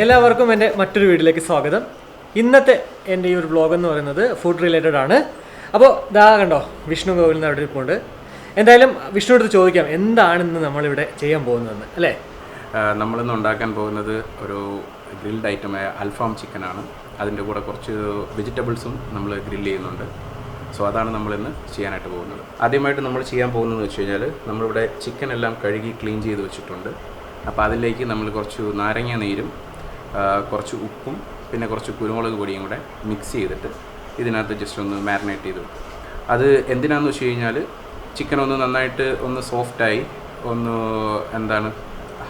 എല്ലാവർക്കും എൻ്റെ മറ്റൊരു വീഡിയോയിലേക്ക് സ്വാഗതം. ഇന്നത്തെ എൻ്റെ ഈ ഒരു വ്ളോഗ് എന്ന് പറയുന്നത് ഫുഡ് റിലേറ്റഡ് ആണ്. അപ്പോൾ ഇതാ കണ്ടോ, വിഷ്ണു കോവിൽ നിന്ന് അവിടെ ഇരിപ്പുണ്ട്. എന്തായാലും വിഷ്ണു അടുത്ത് ചോദിക്കാം എന്താണെന്ന് നമ്മളിവിടെ ചെയ്യാൻ പോകുന്നതെന്ന് അല്ലേ. നമ്മളിന്ന് ഉണ്ടാക്കാൻ പോകുന്നത് ഒരു ഗ്രിൽഡ് ഐറ്റമായ അൽഫാം ചിക്കനാണ്. അതിൻ്റെ കൂടെ കുറച്ച് വെജിറ്റബിൾസും നമ്മൾ ഗ്രില്ല് ചെയ്യുന്നുണ്ട്. സോ അതാണ് നമ്മളിന്ന് ചെയ്യാനായിട്ട് പോകുന്നത്. ആദ്യമായിട്ട് നമ്മൾ ചെയ്യാൻ പോകുന്നതെന്ന് വെച്ച് കഴിഞ്ഞാൽ നമ്മളിവിടെ ചിക്കൻ എല്ലാം കഴുകി ക്ലീൻ ചെയ്ത് വെച്ചിട്ടുണ്ട്. അപ്പോൾ അതിലേക്ക് നമ്മൾ കുറച്ച് നാരങ്ങ നീരും കുറച്ച് ഉപ്പും പിന്നെ കുറച്ച് കുരുമുളക് പൊടിയും കൂടെ മിക്സ് ചെയ്തിട്ട് ഇതിനകത്ത് ജസ്റ്റ് ഒന്ന് മാരിനേറ്റ് ചെയ്ത് വെക്കും. അത് എന്തിനാണെന്ന് വെച്ച് കഴിഞ്ഞാൽ ചിക്കൻ ഒന്ന് നന്നായിട്ട് ഒന്ന് സോഫ്റ്റായി ഒന്ന്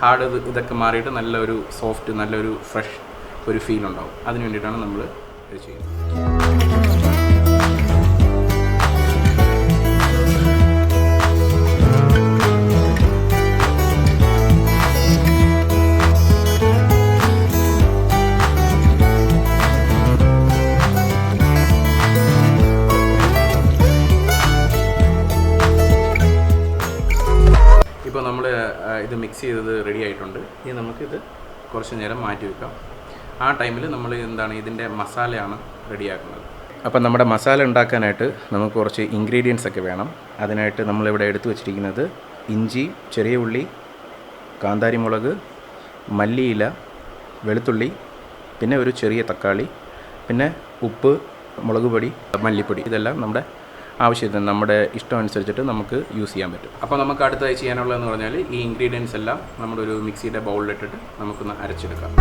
ഹാർഡ് ഇതൊക്കെ മാറിയിട്ട് നല്ലൊരു സോഫ്റ്റ് നല്ലൊരു ഫ്രഷ് ഒരു ഫീൽ ഉണ്ടാവും. അതിന് വേണ്ടിയിട്ടാണ് നമ്മൾ ഇത് ചെയ്യുന്നത്. ഇപ്പോൾ നമ്മൾ ഇത് മിക്സ് ചെയ്തത് റെഡി ആയിട്ടുണ്ട്. ഇനി നമുക്കിത് കുറച്ച് നേരം മാറ്റി വെക്കാം. ആ ടൈമിൽ നമ്മൾ ഇതിൻ്റെ മസാലയാണ് റെഡിയാക്കുന്നത്. അപ്പം നമ്മുടെ മസാല ഉണ്ടാക്കാനായിട്ട് നമുക്ക് കുറച്ച് ഇൻഗ്രീഡിയൻസ് ഒക്കെ വേണം. അതിനായിട്ട് നമ്മളിവിടെ എടുത്തു വച്ചിരിക്കുന്നത് ഇഞ്ചി, ചെറിയ ഉള്ളി, കാന്താരി മുളക്, മല്ലിയില, വെളുത്തുള്ളി, പിന്നെ ഒരു ചെറിയ തക്കാളി, പിന്നെ ഉപ്പ്, മുളക് പൊടി, മല്ലിപ്പൊടി. ഇതെല്ലാം നമ്മുടെ ആവശ്യത്തിന് നമ്മുടെ ഇഷ്ടം അനുസരിച്ചിട്ട് നമുക്ക് യൂസ് ചെയ്യാൻ പറ്റും. അപ്പോൾ നമുക്ക് അടുത്തായി ചെയ്യാനുള്ളതെന്ന് പറഞ്ഞാൽ ഈ ഇൻഗ്രീഡിയൻസ് എല്ലാം നമ്മുടെ ഒരു മിക്സിയുടെ ബൗളിലിട്ടിട്ട് നമുക്കൊന്ന് അരച്ചെടുക്കാം.